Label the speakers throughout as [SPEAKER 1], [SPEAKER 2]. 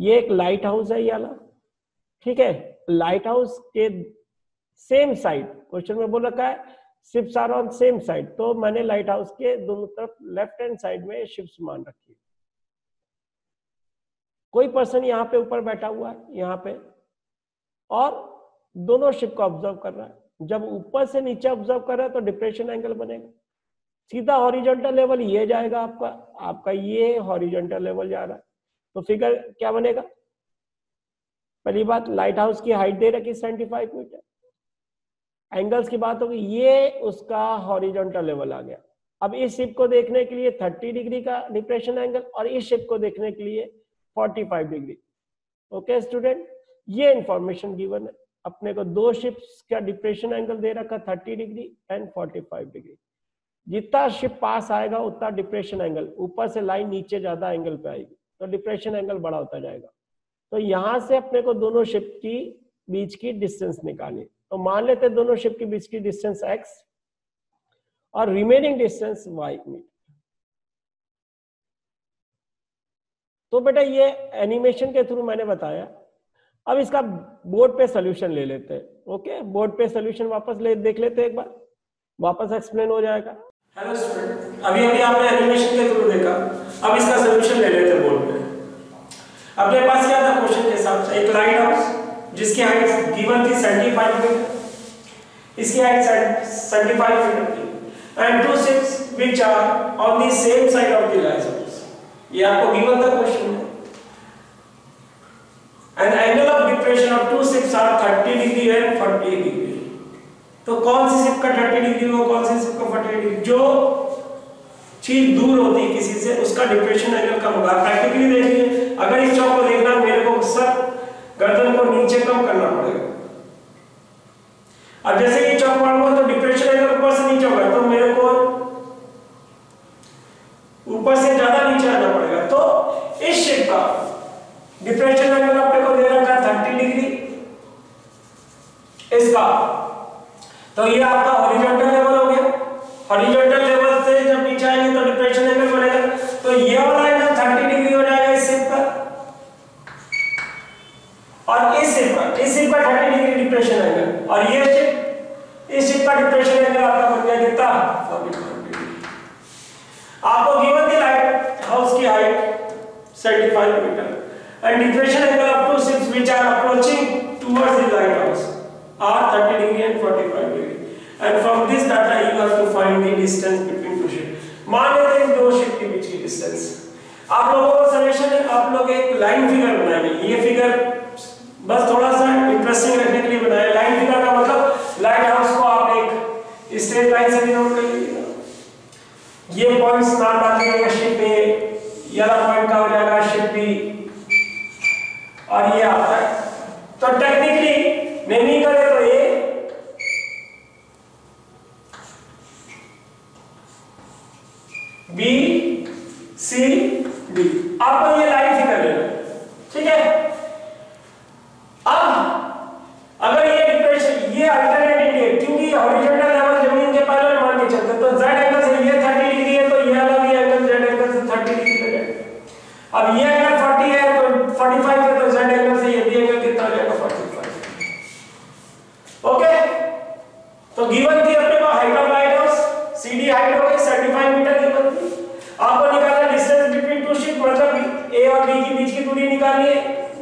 [SPEAKER 1] ये एक light house है ये वाला, ठीक है। लाइट हाउस के सेम साइड, क्वेश्चन में बोल रखा है ships are on same side, तो मैंने लाइट हाउस के दोनों तरफ लेफ्ट हैंड साइड में शिप्स मान रखी है। कोई पर्सन यहाँ पे ऊपर बैठा हुआ है यहाँ पे, और दोनों शिप को ऑब्जर्व कर रहा है। जब ऊपर से नीचे ऑब्जर्व कर रहा है तो डिप्रेशन एंगल बनेगा। सीधा हॉरिजॉन्टल लेवल ये जाएगा आपका ये हॉरिजॉन्टल लेवल जा रहा है, तो फिगर क्या बनेगा? पहली बात, लाइट हाउस की हाइट दे रखी 75 मीटर। एंगल्स की बात होगी, ये उसका हॉरिजॉन्टल लेवल आ गया। अब इस शिप को देखने के लिए 30 डिग्री का डिप्रेशन एंगल, और इस शिप को देखने के लिए 45 डिग्री। ओके स्टूडेंट, ये इंफॉर्मेशन गिवन है अपने को। दो शिप्स का डिप्रेशन एंगल दे रखा 30 डिग्री एंड 45 डिग्री। जितना शिप पास आएगा उतना डिप्रेशन एंगल, ऊपर से लाइन नीचे ज्यादा एंगल पे आएगी तो डिप्रेशन एंगल बड़ा होता जाएगा। तो यहां से अपने को दोनों शिप की बीच की डिस्टेंस निकालनी। तो मान लेते हैं दोनों शिप के बीच की डिस्टेंस x और रिमेनिंग डिस्टेंस y मीटर। तो बेटा ये एनिमेशन के थ्रू मैंने बताया। अब इसका बोर्ड पे सोल्यूशन ले लेते हैं। ओके, बोर्ड पे सोल्यूशन वापस देख लेते हैं एक बार, वापस एक्सप्लेन हो जाएगा। हेलो स्टूडेंट, अभी आपने एनिमेशन के थ्रू देखा, अब इसका सोल्यूशन ले लेते हैं बोर्ड पे। अपने पास क्या था क्वेश्चन के हिसाब से? एक लाइट हाउस जिसकी हाइट गिवन थी 75 मीटर, इसकी हाइट 75 मीटर थी, and two ships which are on the same side of the lighthouse. ये आपको गिवन था क्वेश्चन में। And angle of depression of two ships are 30 degree and 40 degree. तो कौन सी ship का 30 डिग्री हो, कौन सी शिप का 40 डिग्री? जो चीज दूर होती है किसी से उसका डिप्रेशन एंगल कम होगा। प्रैक्टिकली देखिए, अगर इस चौक को देखना, मेरे को सर गर्दन को नीचे कम करना पड़ेगा। अब जैसे ये चौक मारूंगा तो डिप्रेशन एंगल ऊपर से नीचे होगा, तो मेरे को ऊपर से ज्यादा नीचे आना पड़ेगा। तो इस शिप का डिप्रेशन एंगल अपने को दे रखा है 30 डिग्री इसका, तो ये आपका हॉरिजॉन्टल लेवल हो गया। हॉरिजॉन्टल लेवल से जब नीचे आएंगे तो डिप्रेशन एंगल बनेगा, तो ये वाला एंगल 30 डिग्री हो जाएगा इस शिप पर, और इस शिप का 30 डिग्री डिप्रेशन एंगल, और ये शिप, इस शिप का डिप्रेशन एंगल आपका बन गया कितना? 45 डिग्री। आपको गिवन थी लाइट हाउस की height 75 metre and depression angle of two ships which are approaching towards the lighthouse are 30 degree and 45 degree, and from this data you have to find the distance between two ships. मान लेते हैं दो ship के बीच की distance. आप लोगों को suggestion है, आप लोग एक लाइन फिगर बनाएंगे। ये फिगर बस थोड़ा सा इंटरेस्टिंग रखने के लिए बनाया। लाइन फिगर का मतलब लाइट हाउस को आप एक स्ट्रेट लाइन से डिनोट कर लीजिए। ये पॉइंट्स नाम डाल दीजिएगा शिप ए, ये वाला पॉइंट का हो जाएगा शिप बी, और ये आता है। तो टेक्निकली नेमिंग करें तो ये बी सी डी, आपको ये लाइन फिगर लेना, ठीक है। अब अगर ये डिप्रेशन, ये अल्टरनेट इंडिकेट, क्योंकि हॉरिजॉन्टल लेवल जमीन के पैरेलल मान के चलते, तो z एंगल से ये 30 डिग्री है, तो ये अलग ही एंगल z एंगल से 30 डिग्री है। अब ये एंगल 40 है तो 45 है, तो z एंगल से ये भी एंगल कितना हो जाएगा? 45। ओके, तो गिवन थी अपने को height of light house, CD height हो गई 75 मीटर गिवन थी। आपको निकालना डिस्टेंस बिटवीन टू शिप, मतलब ए और बी के बीच की दूरी निकालनी है।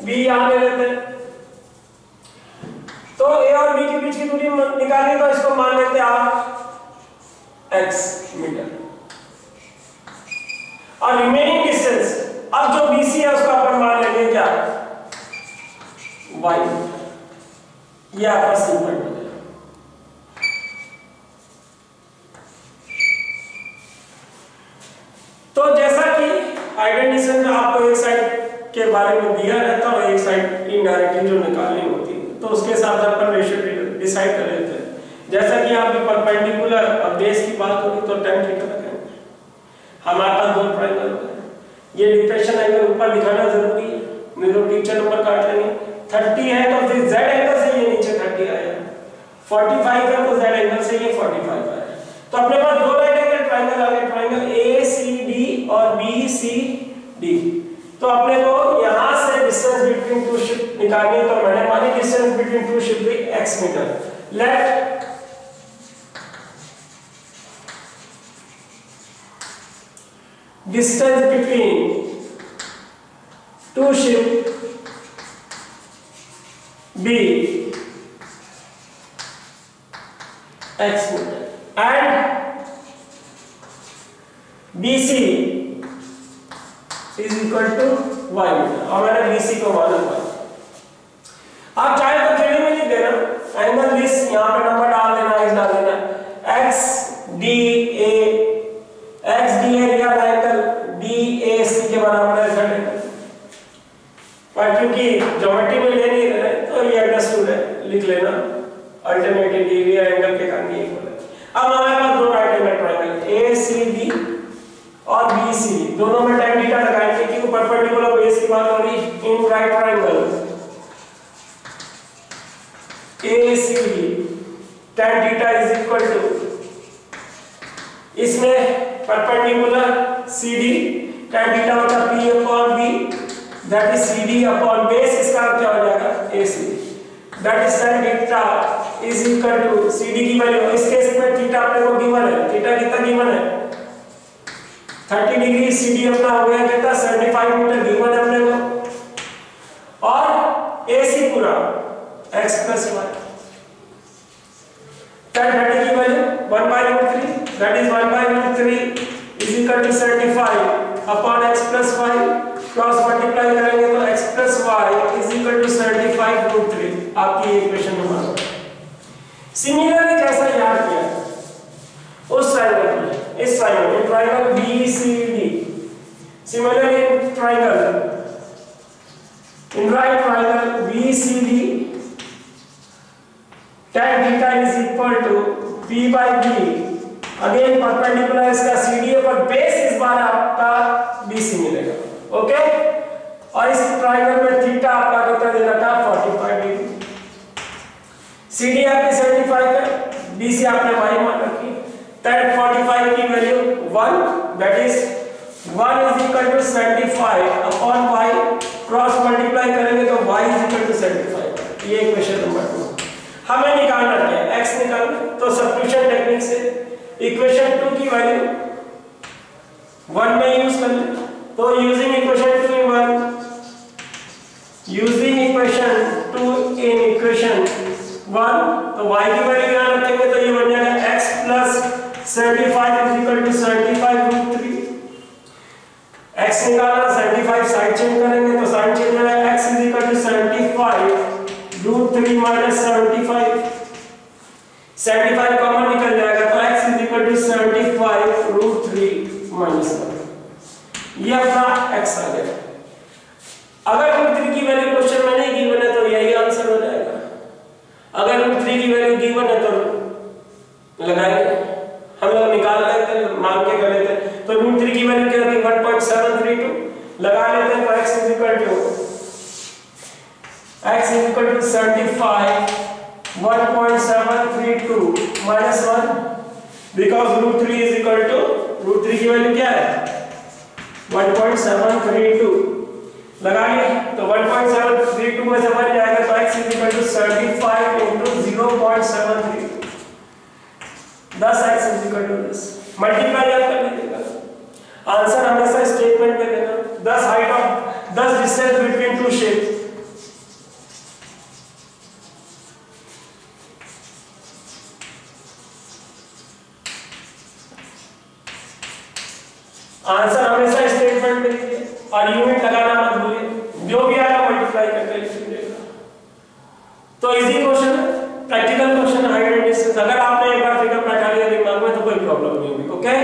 [SPEAKER 1] बी यहां ले लेते हैं, तो ए और बी के बीच की दूरी निकालनी, तो इसको मान लेते हैं आप x मीटर, और रिमेनिंग डिस्टेंस अब जो BC है उसको अपन मान लेंगे क्या? y। ये आपका सिंपल हो जाएगा। तो जैसा कि आइडेंटिफिकेशन में आपको एक साइड के बारे में दिया रहता है और एक साइड इनडायरेक्टली जो निकालनी होती है, तो उसके हिसाब से अपन रेशियो डिसाइड कर लेते हैं। जैसा कि आप परपेंडिकुलर और बेस की बात होगी तो tan थीटा रखेंगे। हमारे पास दो ट्रायंगल है, ये डिप्रेशन एंगल ऊपर दिखाना जरूरी है, नहीं तो टीचर नंबर काट लेंगे। 30 है तो फिर z एंगल से ये नीचे 30 आया, 45 है तो z एंगल से ये 45 आया। तो अपने पास दो राइट एंगल ट्रायंगल आ गए, ट्रायंगल ACD और BCD। तो अपने को यहां से डिस्टेंस बिटवीन टू शिप निकालनी है, तो मैंने मानी डिस्टेंस बिटवीन टू शिप भी x metre. Let distance between two ship be x meter and BC is equal to y meter। और मैंने BC को माना था। आप चाहे तो थ्योरी में लिख देना, एंगल दिस यहाँ पे नंबर डाल देना, x डाल देना, x DA real angle BAC के बराबर है z एंगल। पर क्योंकि ज्योमेट्री में ले नहीं रहे तो ये अंडरस्टूड है, लिख लेना अल्टरनेटिव रियल एंगल के कारण ये इक्वल है। अब हमारे पास दो राइट एंगल ट्रायंगल ACD और BC दोनों में tan थीटा लगाएंगे क्योंकि परपेंडिकुलर बेस की बात हो रही है। In right triangle ACD tan theta is equal to, इसमें परपेंडिकुलर CD tan थीटा होता है P upon B, that is CD upon base, इसका क्या हो जाएगा AC, that is tan theta is equal to CD की वैल्यू, इस case में थीटा अपने को गिवन है, थीटा कितना गिवन है 30 डिग्री, CD अपना हो गया कितना 75 मीटर गिवन है अपने को, और AC पूरा x प्लस y, tan 30 की value 1/√3, that is 1/√3 is equal to 75 upon x plus y, cross multiply करेंगे तो x plus y is equal to 75√3, आपकी इक्वेशन नंबर 1। सिमिलरली जैसा याद किया उस ट्रायंगल में, इस ट्रायंगल में triangle BCD, similarly in right triangle BCD tan theta is equal to P by B, again perpendicular इसका CD है पर बेस इस बार आपका BC मिलेगा, ओके। और इस ट्रायंगल में थीटा आपका कितना दे रखा है 45 डिग्री, CD आपकी 75 है, BC आपने y मान रखी, tan 45 की value 1, that is 1 is equal to 75 upon y, cross multiply करेंगे तो y is equal to 75। ये इक्वेशन नंबर 2 हमें निकालना है, x निकालना, तो सब्स्टिट्यूशन टेक्निक से इक्वेशन 2 की वैल्यू 1 में यूज कर लें, तो using equation 2 in 1, using equation 2 in equation 1, तो y की वैल्यू यहां रखेंगे तो ये बन जाएगा x plus 75 is equal to 75√3, x निकालना 75 साइड चेंज करेंगे तो साइड चेंज हो जाएगा x is equal to 75√3 minus 75 common निकल जाएगा तो x is equal to 75√3 minus 1, ये अपना x आ गया। अगर √3 की वैल्यू क्वेश्चन में नहीं गिवन है तो यही आंसर हो जाएगा, अगर √3 की वैल्यू गिवन है तो लगाएंगे, हम लोग निकाल रहे थे मान के कर लेते, तो √3 की वैल्यू क्या थी 1.732, लगा लेते हैं तो x is equal to 75 1.732 minus 1, because √3 is equal to, √3 की वैल्यू क्या है 1.732, लगाइए तो 1.732 में से बन जाएगा तो x is equal to 75 into 0.732, 10x is equal to this, multiply आप कर लीजिएगा, आंसर हमेशा स्टेटमेंट में देना, 10 distance between to ships, answer हमेशा स्टेटमेंट में दीजिए और यूनिट लगाना मत भूलिए, जो भी आएगा मल्टीप्लाई करके लिख दीजिएगा। तो इजी क्वेश्चन है, practical question, height and distance, अगर आपने एक बार फिगर बैठा लिया दिमाग में तो कोई प्रॉब्लम नहीं होगी, ओके।